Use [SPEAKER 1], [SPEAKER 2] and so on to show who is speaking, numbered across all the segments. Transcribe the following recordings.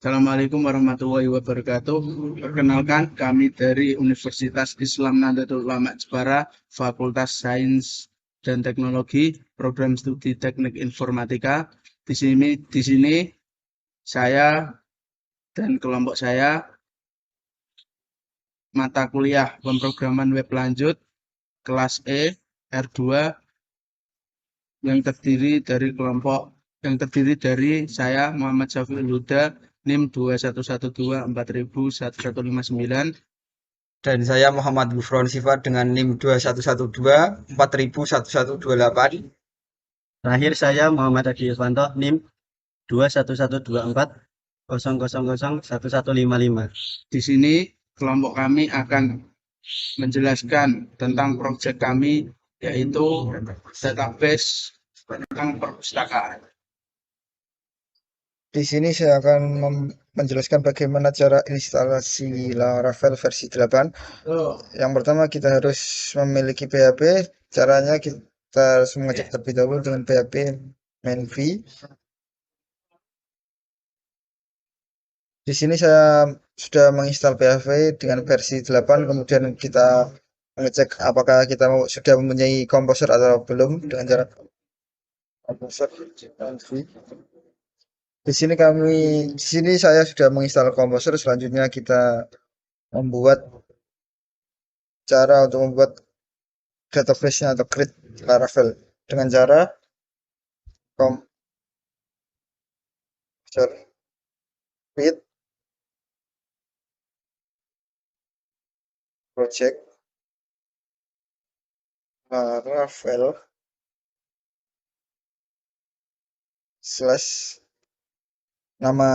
[SPEAKER 1] Assalamualaikum warahmatullahi wabarakatuh. Perkenalkan, kami dari Universitas Islam Nahdlatul Ulama Jepara, Fakultas Sains dan Teknologi, Program Studi Teknik Informatika. Di sini saya dan kelompok saya mata kuliah pemrograman web lanjut kelas E R2 yang terdiri dari saya Muhammad Syafiul Huda NIM 211240001159.
[SPEAKER 2] Dan saya Muhammad Gufron Sifat dengan NIM 2112 41128.
[SPEAKER 3] Terakhir saya Muhammad Adi Yuswanto NIM 212400001155.
[SPEAKER 1] Di sini kelompok kami akan menjelaskan tentang proyek kami, yaitu database tentang perpustakaan.
[SPEAKER 2] Di sini saya akan menjelaskan bagaimana cara instalasi Laravel versi 8. Yang pertama kita harus memiliki PHP. Caranya kita harus mengecek terlebih dahulu dengan PHP main-v. Di sini saya sudah menginstal PHP dengan versi 8, kemudian kita mengecek apakah kita sudah mempunyai komposer atau belum dengan cara komposer main-v. Di sini saya sudah menginstal komposer. Selanjutnya kita membuat cara untuk membuat database-nya atau create Laravel dengan cara komposer create project Laravel / nama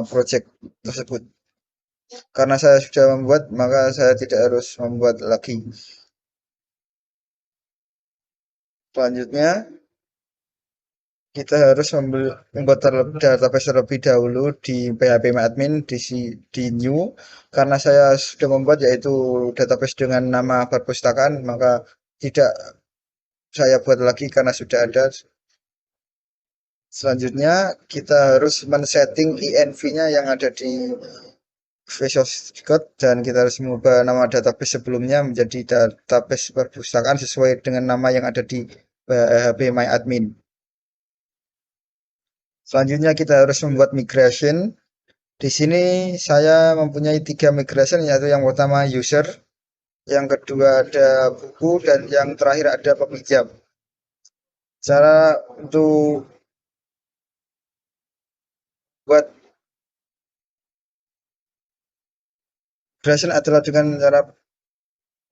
[SPEAKER 2] project tersebut. Karena saya sudah membuat, maka saya tidak harus membuat lagi. Selanjutnya kita harus membuat database terlebih dahulu di php-admin di new. Karena saya sudah membuat yaitu database dengan nama perpustakaan, maka tidak saya buat lagi karena sudah ada. Selanjutnya kita harus men-setting env-nya yang ada di Visual Code, dan kita harus mengubah nama database sebelumnya menjadi database perpustakaan sesuai dengan nama yang ada di php-admin. Selanjutnya kita harus membuat migration. Di sini saya mempunyai 3 migration, yaitu yang pertama user, yang kedua ada buku, dan yang terakhir ada peminjam. Cara untuk buat migration adalah dengan cara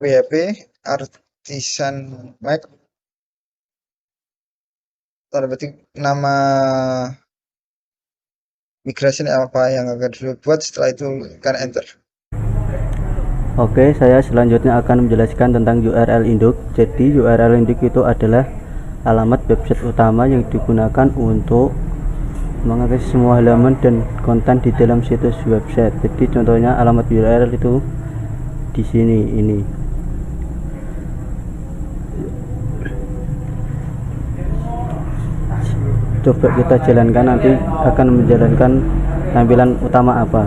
[SPEAKER 2] PHP artisan make tanda petik nama migration apa yang akan dibuat. Setelah itu kan enter.
[SPEAKER 3] Oke, saya selanjutnya akan menjelaskan tentang URL induk. Jadi URL induk itu adalah alamat website utama yang digunakan untuk mengakses semua halaman dan konten di dalam situs website. Jadi contohnya alamat URL itu di sini ini. Coba kita jalankan, nanti akan menjalankan tampilan utama apa.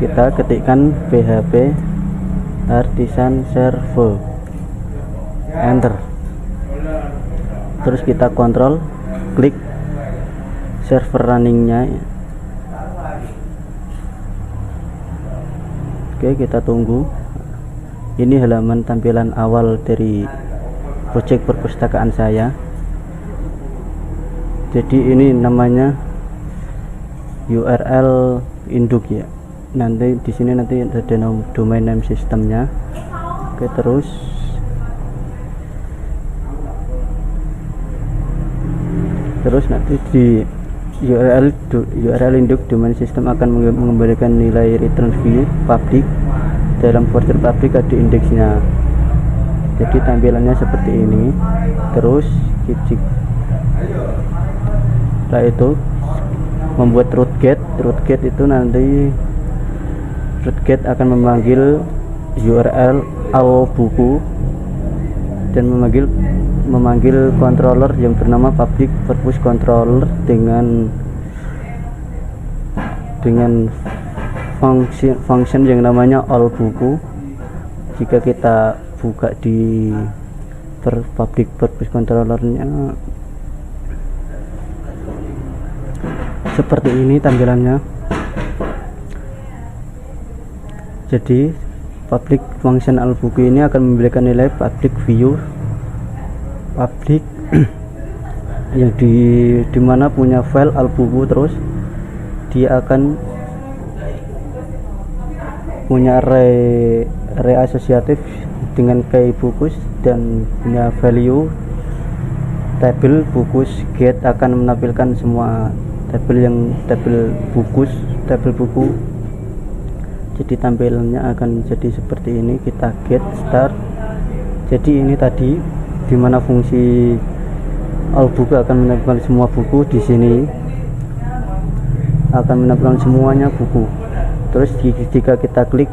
[SPEAKER 3] Kita ketikkan php artisan server, enter. Terus kita kontrol klik server runningnya. Oke, kita tunggu. Ini halaman tampilan awal dari project perpustakaan saya. Jadi ini namanya URL induk ya. Nanti di sini nanti ada domain name sistemnya. Oke, terus nanti di URL induk domain system akan mengembalikan nilai return view public. Dalam folder public ada indeksnya. Jadi tampilannya seperti ini. Terus setelah itu membuat root get itu nanti root get akan memanggil URL ao buku dan memanggil controller yang bernama public purpose controller dengan dengan function yang namanya all buku. Jika kita buka di public purpose controllernya, seperti ini tampilannya. Jadi public function all buku ini akan memberikan nilai public view, public yang dimana punya file all buku, terus dia akan punya array asosiatif dengan key bukus dan punya value tabel bukus. Get akan menampilkan semua tabel buku. Jadi tampilannya akan jadi seperti ini. Kita get start. Jadi ini tadi dimana fungsi all buku akan menampilkan semua buku. Di sini akan menampilkan semuanya buku. Terus jika kita klik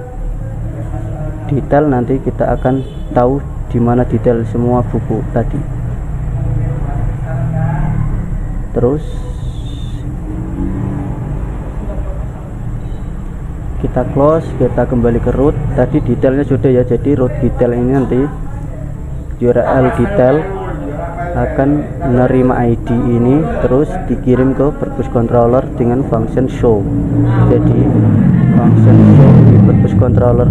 [SPEAKER 3] detail, nanti kita akan tahu di mana detail semua buku tadi. Terus kita close, kita kembali ke root. Tadi detailnya sudah ya, jadi root detail ini nanti URL detail akan menerima ID ini terus dikirim ke purpose controller dengan function show. Jadi function show di purpose controller,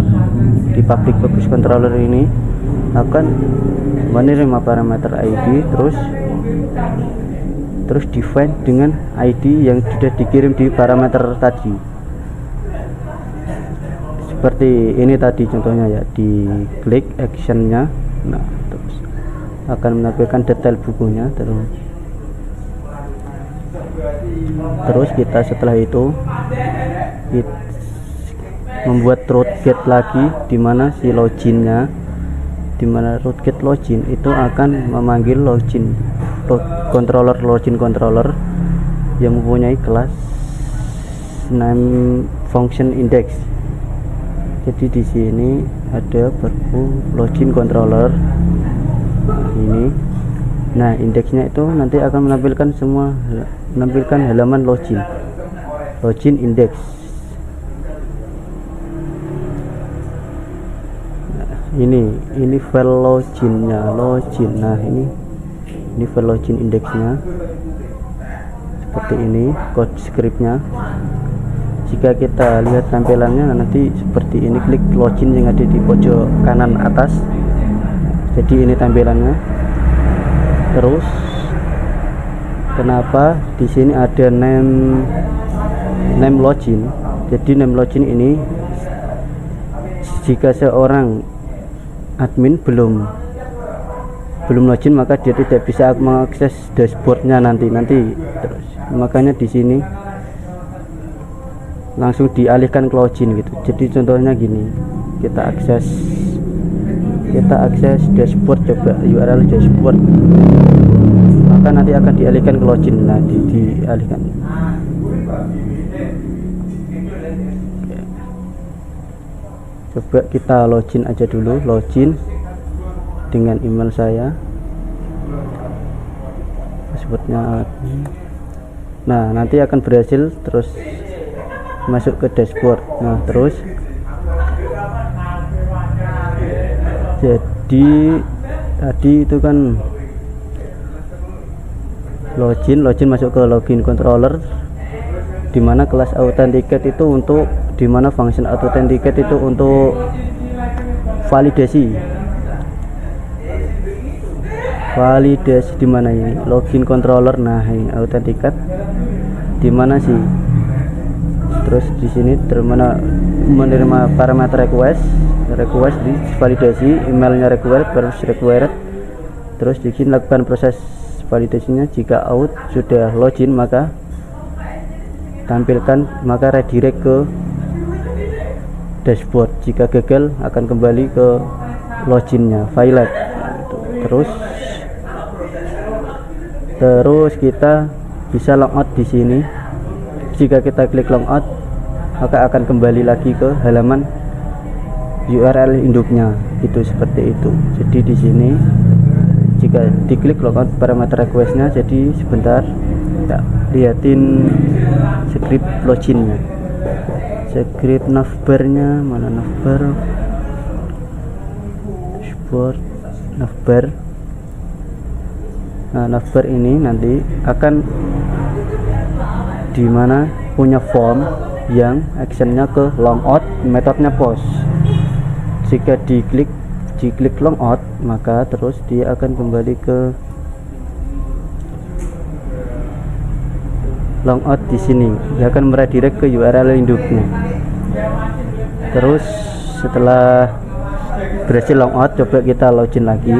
[SPEAKER 3] di public purpose controller ini akan menerima parameter ID terus define dengan ID yang sudah dikirim di parameter tadi. Seperti ini tadi contohnya ya, di klik actionnya, nah terus akan menampilkan detail bukunya. Terus kita setelah itu membuat root get lagi, dimana si loginnya, dimana root get login itu akan memanggil login controller yang mempunyai kelas name function index. Jadi di sini ada perpu login controller ini. Nah, indeksnya itu nanti akan menampilkan halaman login index. Nah, ini file loginnya, nah ini file login indeksnya seperti ini, code scriptnya. Jika kita lihat tampilannya nanti seperti ini, klik login yang ada di pojok kanan atas. Jadi ini tampilannya. Terus kenapa di sini ada name login? Jadi name login ini jika seorang admin belum login, maka dia tidak bisa mengakses dashboardnya nanti. Terus makanya di sini langsung dialihkan ke login gitu. Jadi contohnya gini, kita akses dashboard, coba URL dashboard, maka nanti akan dialihkan ke login. Nah, dialihkan. Coba kita login aja dulu, login dengan email saya, passwordnya. Nah, nanti akan berhasil terus masuk ke dashboard. Nah, terus jadi tadi itu kan login masuk ke login controller, dimana kelas authenticate itu untuk, dimana function authenticate itu untuk validasi dimana ini login controller. Nah, ini authenticate dimana sih? Terus di sini menerima parameter request di validasi, emailnya required, terus di sini lakukan proses validasinya. Jika out sudah login, maka redirect ke dashboard. Jika gagal akan kembali ke loginnya, violate. Terus kita bisa logout di sini. Jika kita klik logout, maka akan kembali lagi ke halaman URL induknya. Itu seperti itu. Jadi di sini jika diklik logout parameter requestnya, jadi sebentar kita lihatin script loginnya. script navbarnya, mana navbar, dashboard, navbar. Nah, navbar ini nanti akan dimana punya form yang actionnya ke logout, metodenya post. Jika diklik logout, maka terus dia akan kembali ke logout di sini. Dia akan meredirect ke URL induknya. Terus setelah berhasil logout, coba kita login lagi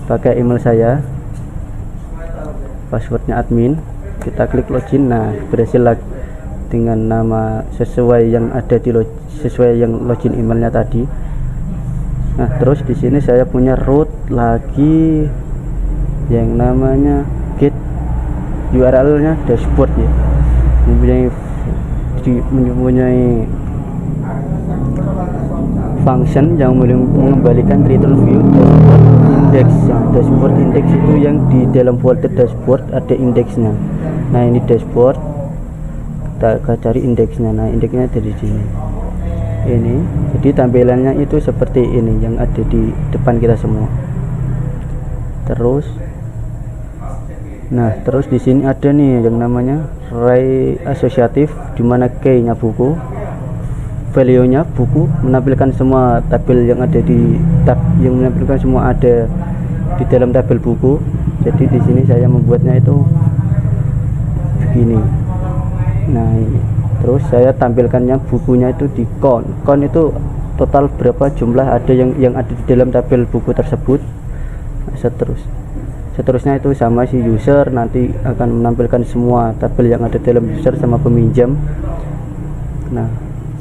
[SPEAKER 3] pakai email saya, passwordnya admin, kita klik login. Nah, berhasil lagi dengan nama sesuai yang ada di sesuai yang login emailnya tadi. Nah, terus di sini saya punya root lagi yang namanya get URL-nya dashboard ya, mempunyai function yang mengembalikan return view dashboard index. Dashboard index itu yang di dalam folder dashboard ada indeksnya. Nah, ini dashboard, kita cari indeksnya. Nah, indeksnya dari sini ini, jadi tampilannya itu seperti ini yang ada di depan kita semua. Terus di sini ada nih yang namanya array associative, dimana key nya buku, value nya buku, menampilkan semua tabel yang ada di tab, yang menampilkan semua ada di dalam tabel buku. Jadi di sini saya membuatnya itu begini. Nah, ini terus saya tampilkannya bukunya itu di count itu total berapa jumlah ada yang ada di dalam tabel buku tersebut. Seterusnya itu sama si user nanti akan menampilkan semua tabel yang ada dalam user sama peminjam. Nah,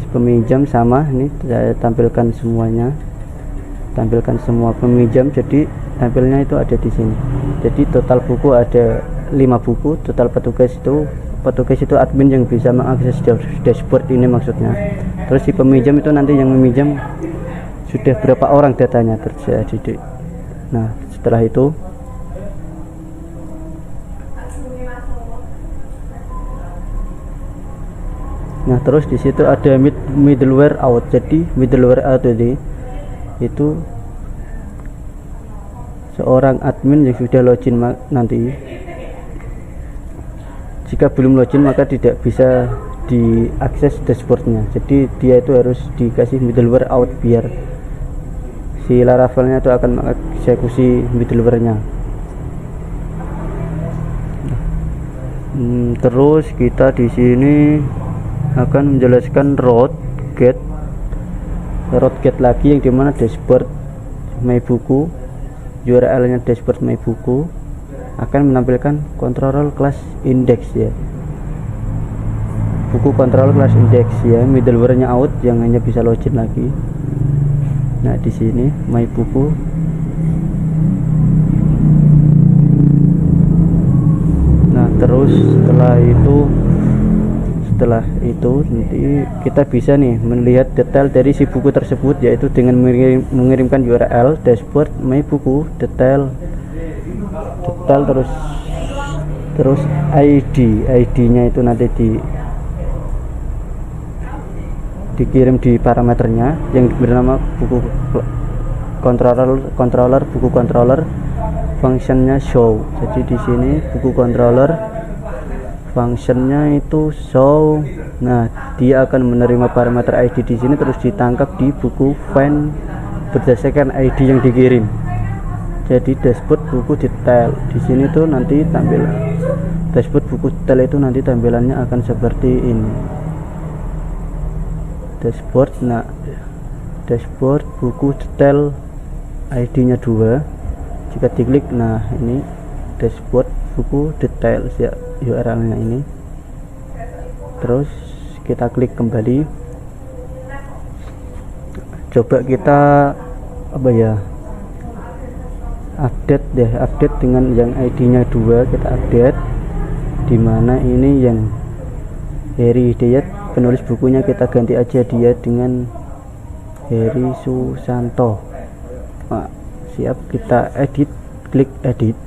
[SPEAKER 3] peminjam sama ini saya tampilkan semuanya, tampilkan semua peminjam, jadi tampilnya itu ada di sini. Jadi total buku ada 5 buku, total petugas itu admin yang bisa mengakses dashboard ini maksudnya. Terus si peminjam itu nanti yang meminjam sudah berapa orang datanya terjadi. Nah, setelah itu terus di situ ada middleware out. Jadi middleware out itu seorang admin yang sudah login nanti, jika belum login maka tidak bisa diakses dashboardnya. Jadi dia itu harus dikasih middleware out biar si Laravelnya itu akan mengeksekusi middleware-nya. Terus kita di sini akan menjelaskan root get lagi, yang dimana dashboard my buku, URL-nya dashboard my buku akan menampilkan control class index ya, buku control class index ya, middleware-nya out yang hanya bisa login lagi. Nah, di sini my buku. Nah, terus setelah itu nanti kita bisa nih melihat detail dari si buku tersebut, yaitu dengan mengirimkan URL dashboard my buku detail terus ID-nya itu nanti dikirim di parameternya yang bernama buku controller buku controller, functionnya show. Jadi di sini buku controller functionnya itu show. Nah, dia akan menerima parameter ID di sini terus ditangkap di buku find berdasarkan ID yang dikirim. Jadi dashboard buku detail di sini tuh nanti tampilan dashboard buku detail itu nanti tampilannya akan seperti ini. Dashboard, nah dashboard buku detail ID-nya 2. Jika diklik, nah ini dashboard buku detail ya, URL-nya ini. Terus kita klik kembali, coba kita update dengan yang ID-nya 2, kita update. Dimana ini yang Heri Hidayat, penulis bukunya kita ganti aja dia dengan Heri Susanto. Nah, siap, kita edit, klik edit.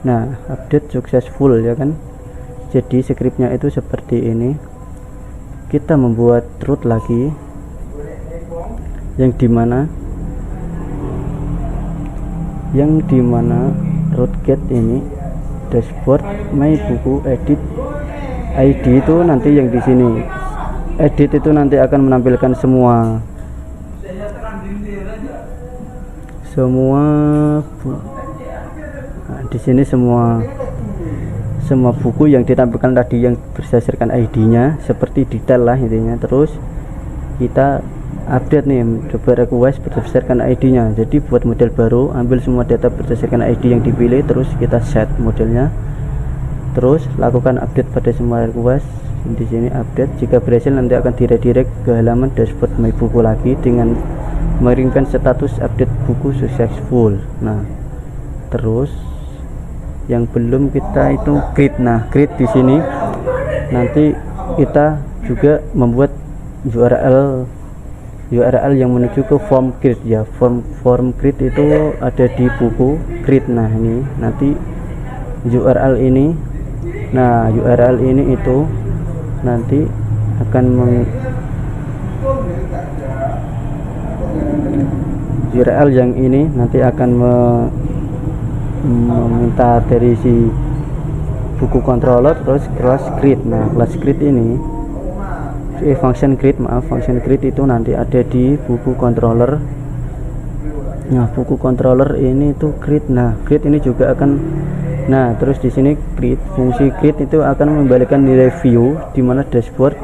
[SPEAKER 3] Nah, update successful ya kan. Jadi scriptnya itu seperti ini. Kita membuat root lagi, yang dimana root get ini dashboard my buku edit ID itu nanti yang di sini. Edit itu nanti akan menampilkan semua nah, di sini semua buku yang ditampilkan tadi yang berdasarkan ID-nya, seperti detail lah intinya. Terus kita update nih, coba request berdasarkan ID-nya. Jadi buat model baru, ambil semua data berdasarkan ID yang dipilih, terus kita set modelnya, terus lakukan update pada semua request. Di sini update. Jika berhasil nanti akan direct ke halaman dashboard my buku lagi dengan mengirimkan status update buku successful. Nah, terus yang belum kita itu create. Nah, create di sini nanti kita juga membuat URL yang menuju ke form create ya. Form create itu ada di buku create. Nah, ini nanti URL ini. Nah, URL ini itu nanti akan URL yang ini nanti akan meminta dari si buku controller terus class create. Nah, class create ini function create itu nanti ada di buku controller. Nah, buku controller ini tuh create. Nah, create ini juga akan, nah terus di sini create, fungsi create itu akan membalikan nilai view di mana dashboard.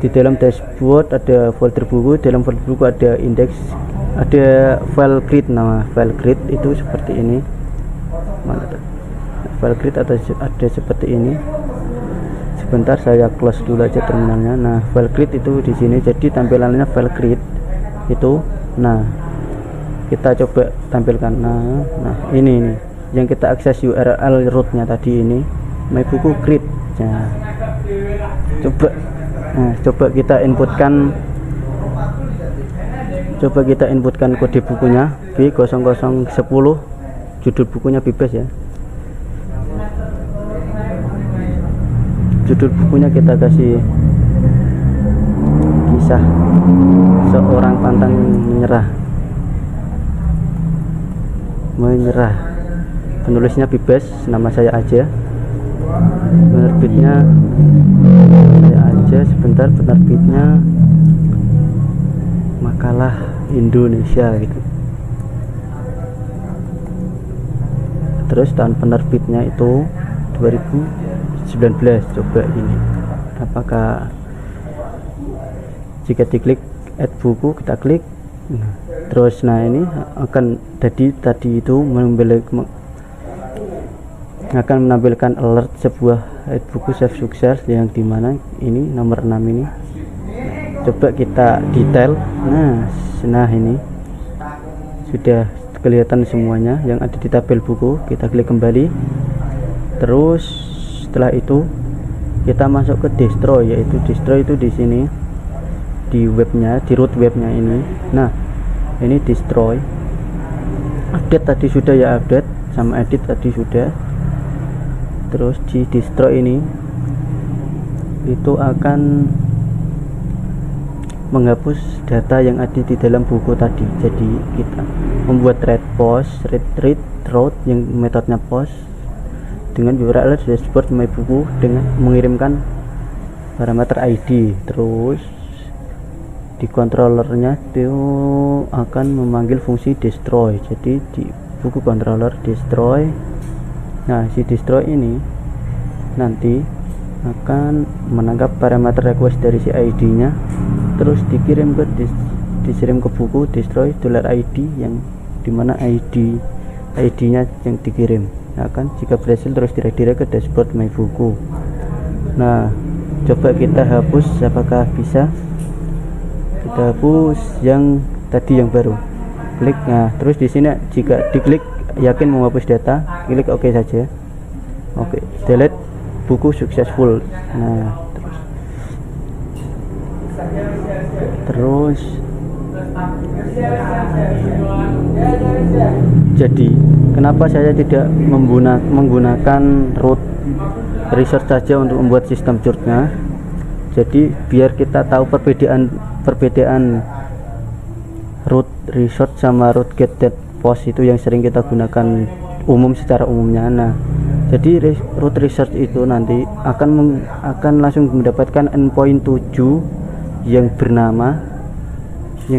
[SPEAKER 3] Di dalam dashboard ada folder buku, dalam folder buku ada index, ada file create. Nama file create itu seperti ini. Mana tuh? File create ada seperti ini. Sebentar saya close dulu aja terminalnya. Nah, file create itu di sini. Jadi tampilannya file create itu. Nah, kita coba tampilkan. Nah ini yang kita akses URL rootnya tadi ini my buku create. Nah, coba kita inputkan kode bukunya B0010, judul bukunya bebas ya. Judul bukunya kita kasih kisah seorang pantang menyerah. Penulisnya bebas, nama saya aja. Penerbitnya saya aja. Sebentar, penerbitnya Makalah Indonesia gitu. Terus tahun penerbitnya itu 2019. Coba ini apakah jika diklik add buku, kita klik. Terus nah ini akan tadi itu akan menampilkan alert sebuah buku save sukses yang dimana ini nomor 6 ini. Coba kita detail. Nah ini sudah kelihatan semuanya yang ada di tabel buku. Kita klik kembali. Terus setelah itu kita masuk ke destroy, yaitu destroy itu di sini di webnya, di root webnya ini. Nah, ini destroy. Update tadi sudah ya, update sama edit tadi sudah. Terus di destroy ini itu akan menghapus data yang ada di dalam buku tadi. Jadi kita membuat read route yang metodenya post dengan URL dashboard my buku dengan mengirimkan parameter ID. Terus di controllernya itu akan memanggil fungsi destroy. Jadi di buku controller destroy. Nah, si destroy ini nanti akan menangkap parameter request dari si ID-nya, terus dikirim ke buku destroy $id yang dimana ID-nya yang dikirim. Nah, kan jika berhasil terus direct ke dashboard my buku. Nah, coba kita hapus, apakah bisa? Kita hapus yang tadi yang baru. Klik. Nah, terus di sini jika diklik yakin menghapus data, klik OK saja. Oke, delete buku successful. Nah, terus jadi kenapa saya tidak menggunakan root research saja untuk membuat sistem church-nya. Jadi biar kita tahu perbedaan root research sama root get post itu yang sering kita gunakan secara umumnya. Nah, jadi root research itu nanti akan langsung mendapatkan endpoint 7 yang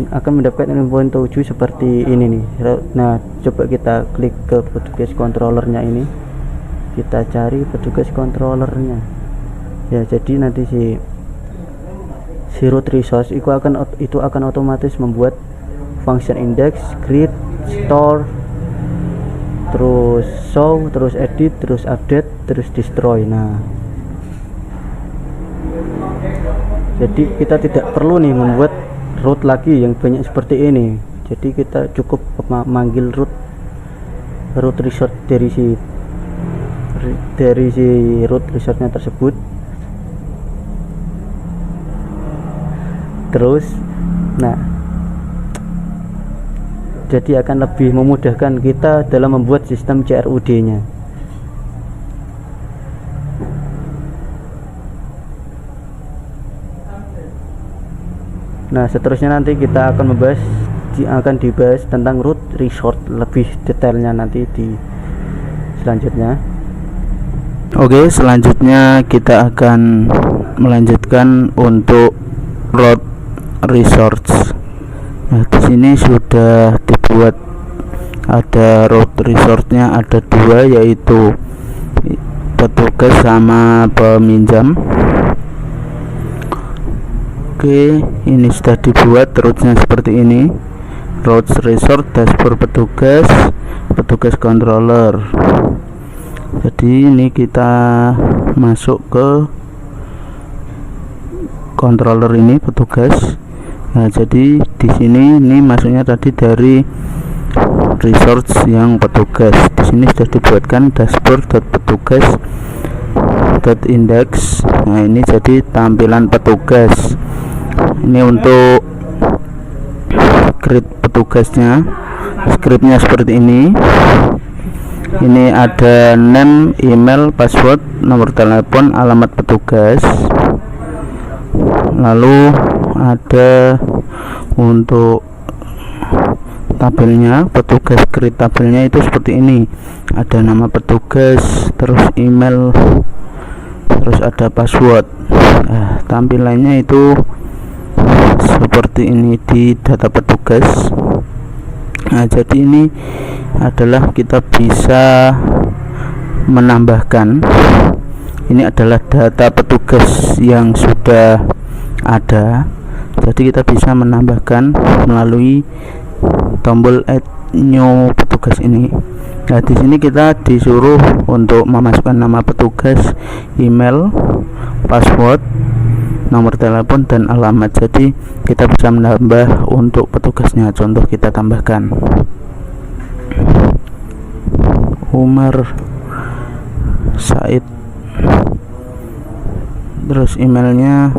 [SPEAKER 3] akan mendapatkan endpoint 7 seperti ini nih. Nah, coba kita klik ke petugas controllernya ini, kita cari petugas controllernya ya. Jadi nanti si root resource itu akan otomatis membuat function index, create, store, terus show, terus edit, terus update, terus destroy. Nah, jadi kita tidak perlu nih membuat root lagi yang banyak seperti ini. Jadi kita cukup memanggil root resource dari si root resource-nya tersebut. Terus nah, jadi akan lebih memudahkan kita dalam membuat sistem CRUD-nya. Nah, seterusnya nanti kita akan dibahas tentang root resource lebih detailnya nanti di selanjutnya.
[SPEAKER 1] Oke, selanjutnya kita akan melanjutkan untuk root resource. Nah, di sini sudah dibuat ada root resource-nya ada 2, yaitu petugas sama peminjam. Oke, ini sudah dibuat rootnya seperti ini. Root resource dashboard petugas controller. Jadi ini kita masuk ke controller ini petugas. Nah, jadi di sini ini masuknya tadi dari resource yang petugas. Di sini sudah dibuatkan dashboard.petugas.index. Nah, ini jadi tampilan petugas. Ini untuk create petugasnya. Scriptnya seperti ini. Ini ada name, email, password, nomor telepon, alamat petugas. Lalu ada untuk tabelnya, petugas create tabelnya itu seperti ini. Ada nama petugas, terus email, terus ada password. Tampilannya itu seperti ini di data petugas. Nah, jadi ini adalah kita bisa menambahkan, ini adalah data petugas yang sudah ada, jadi kita bisa menambahkan melalui tombol add new petugas ini. Nah, di sini kita disuruh untuk memasukkan nama petugas, email, password, nomor telepon, dan alamat. Jadi kita bisa menambah untuk petugasnya. Contoh kita tambahkan Umar Said, terus emailnya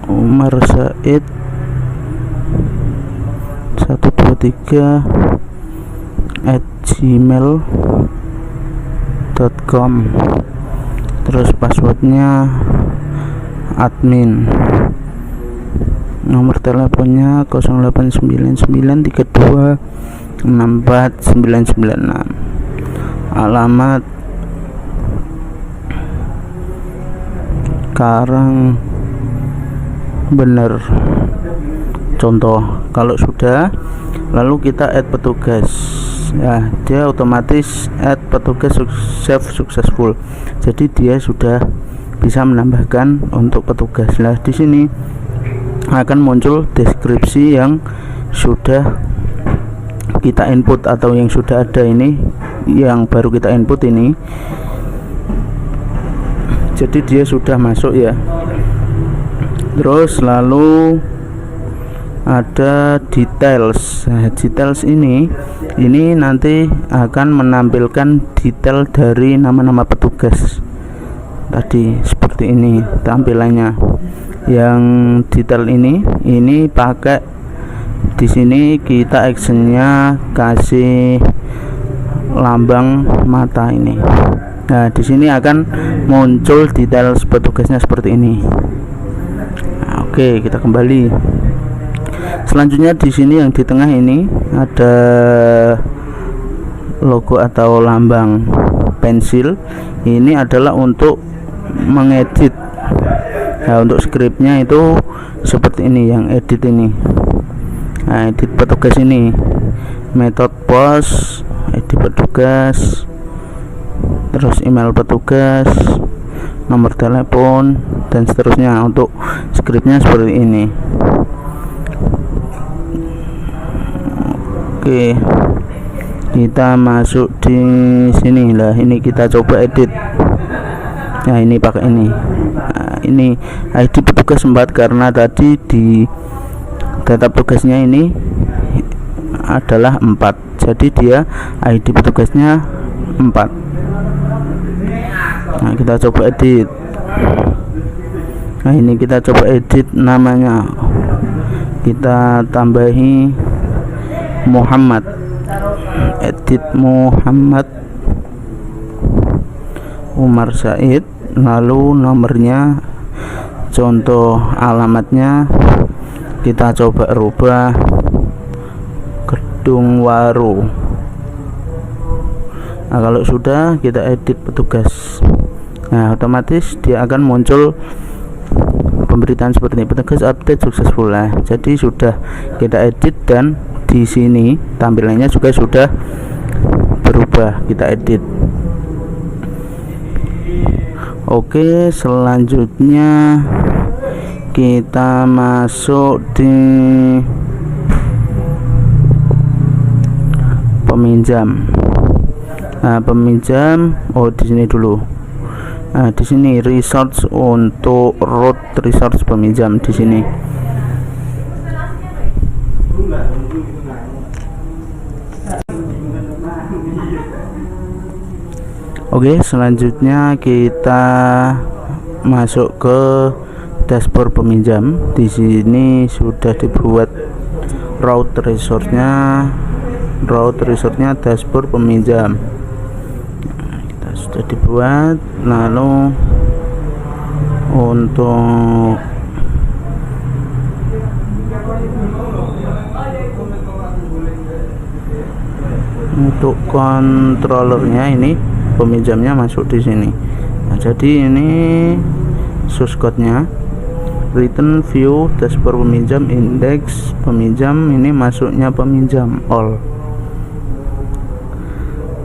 [SPEAKER 1] Umar Said 123@gmail.com, terus passwordnya admin, nomor teleponnya 0899326496, alamat Karang Bener. Contoh. Kalau sudah, lalu kita add petugas. Ya, dia otomatis add petugas save successful. Jadi dia sudah bisa menambahkan untuk petugas. Nah, di sini akan muncul deskripsi yang sudah kita input atau yang sudah ada ini, yang baru kita input ini. Jadi dia sudah masuk ya. Terus lalu ada details. Nah, details ini nanti akan menampilkan detail dari nama-nama petugas tadi, seperti ini tampilannya. Yang detail ini pakai di sini kita actionnya kasih lambang mata ini. Nah, di sini akan muncul detail petugasnya seperti ini. Nah, oke, kita kembali. Selanjutnya di sini yang di tengah ini ada logo atau lambang pensil. Ini adalah untuk mengedit. Nah, untuk scriptnya itu seperti ini, yang edit ini. Nah, edit petugas ini, metode post, edit petugas, terus email petugas, nomor telepon, dan seterusnya. Untuk scriptnya seperti ini. Oke, kita masuk di sini lah. Ini kita coba edit. Nah, ini pakai ini. Nah, ini ID petugas 4 karena tadi di data petugasnya ini adalah 4. Jadi dia ID petugasnya 4. Nah, kita coba edit. Nah, ini kita coba edit namanya. Kita tambahi Muhammad. Edit Muhammad Umar Said. Lalu nomornya, contoh alamatnya kita coba rubah Gedung Waru. Nah, kalau sudah kita edit petugas, nah otomatis dia akan muncul pemberitaan seperti ini, petugas update successful. Nah, jadi sudah kita edit dan di sini tampilannya juga sudah berubah, kita edit. Oke, selanjutnya kita masuk di peminjam. Nah, peminjam, di sini dulu. Nah, di sini resource untuk root resource peminjam di sini. Oke, selanjutnya kita masuk ke dashboard peminjam. Di sini sudah dibuat root resource-nya dashboard peminjam. Kita sudah dibuat. Lalu untuk controllernya ini peminjamnya masuk di sini. Nah, jadi ini source code-nya, return view dashboard peminjam, index peminjam, ini masuknya peminjam all.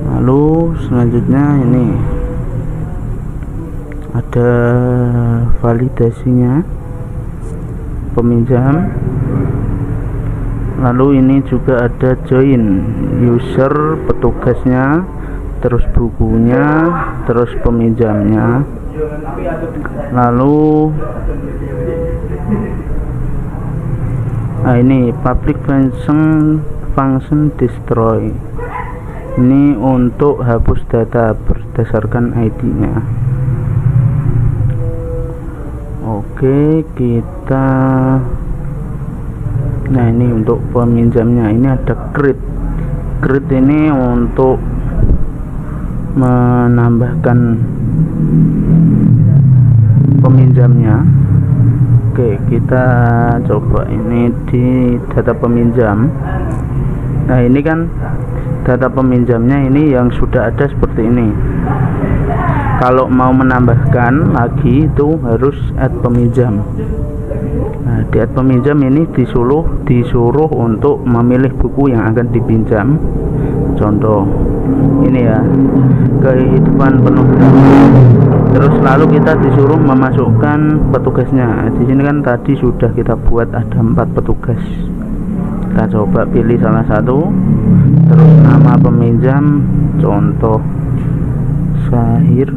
[SPEAKER 1] Lalu selanjutnya ini ada validasinya peminjam. Lalu ini juga ada join user petugasnya, terus bukunya, terus peminjamnya. Lalu ini public function destroy, ini untuk hapus data berdasarkan ID-nya. Oke, kita ini untuk peminjamnya. Ini ada create ini untuk menambahkan peminjamnya. Oke, kita coba ini di data peminjam. Nah, ini kan data peminjamnya ini yang sudah ada seperti ini. Kalau mau menambahkan lagi itu harus add peminjam. Nah, di add peminjam ini disuruh untuk memilih buku yang akan dipinjam. Contoh ini ya, kehidupan penuh. Terus lalu kita disuruh memasukkan petugasnya. Di sini kan tadi sudah kita buat ada 4 petugas. Kita coba pilih salah satu. Terus nama peminjam, contoh Syahir.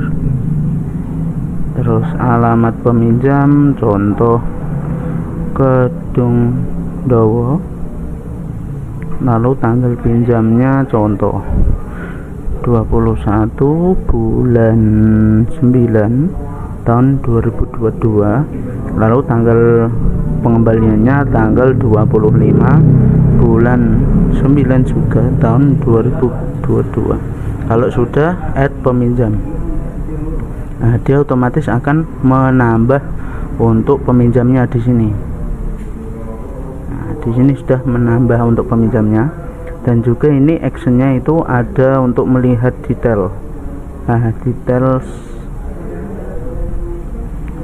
[SPEAKER 1] Terus alamat peminjam, contoh Kedung Dowo. Lalu tanggal pinjamnya contoh 21 bulan 9 tahun 2022. Lalu tanggal pengembaliannya tanggal 25 bulan 9 juga tahun 2022. Kalau sudah add peminjam.
[SPEAKER 3] Nah, dia otomatis akan menambah untuk peminjamnya di sini. Nah, di sini sudah menambah untuk peminjamnya, dan juga ini actionnya itu ada untuk melihat detail. Nah, details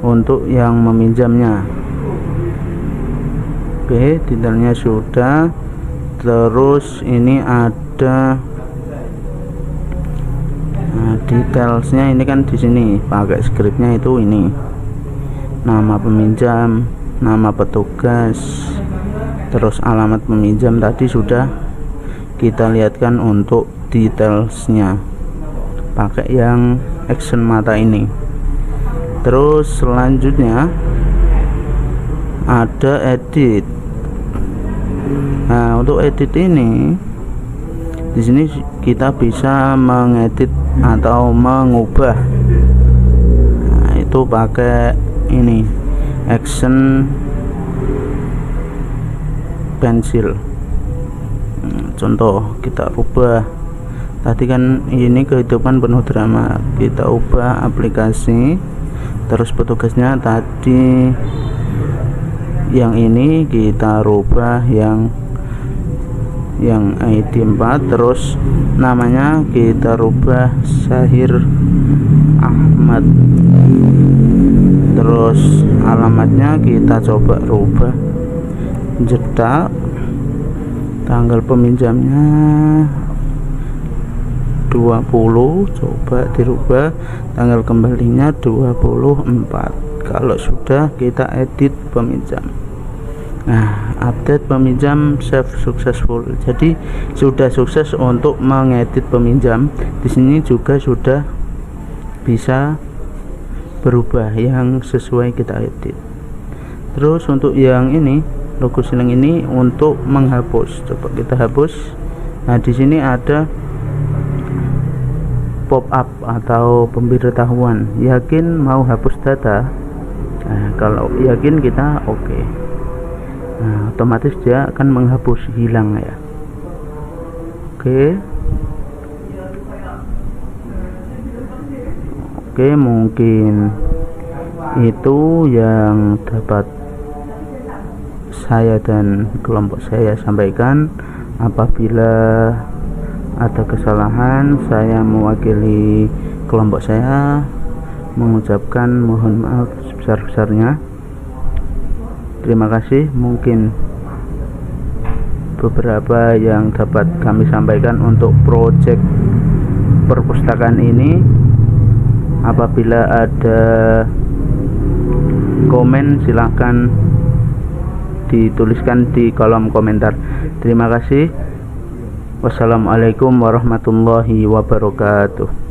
[SPEAKER 3] untuk yang meminjamnya. Oke, detailnya sudah. Terus ini ada detailsnya, ini kan di sini pakai scriptnya itu ini nama peminjam, nama petugas, terus alamat peminjam tadi sudah kita lihatkan untuk detailsnya pakai yang action mata ini. Terus selanjutnya ada edit. Nah, untuk edit ini di sini kita bisa mengedit atau mengubah. Nah, itu pakai ini action pensil. Contoh kita ubah tadi kan ini kehidupan penuh drama, kita ubah aplikasi. Terus petugasnya tadi yang ini kita rubah yang ID 4, terus namanya kita rubah Syahir Ahmad, terus alamatnya kita coba rubah Jeddah, tanggal peminjamnya 20, coba dirubah tanggal kembalinya 24. Kalau sudah kita edit peminjam. Nah, update peminjam save successful. Jadi sudah sukses untuk mengedit peminjam. Di sini juga sudah bisa berubah yang sesuai kita edit. Terus untuk yang ini logo silang ini untuk menghapus. Coba kita hapus. Nah, di sini ada pop up atau pemberitahuan yakin mau hapus data. Nah, kalau yakin kita oke. Nah, otomatis dia akan menghapus, hilang ya. Oke, mungkin itu yang dapat saya dan kelompok saya sampaikan. Apabila ada kesalahan, saya mewakili kelompok saya mengucapkan mohon maaf sebesar-besarnya. Terima kasih. Mungkin beberapa yang dapat kami sampaikan untuk proyek perpustakaan ini. Apabila ada komen silahkan dituliskan di kolom komentar. Terima kasih. Wassalamualaikum warahmatullahi wabarakatuh.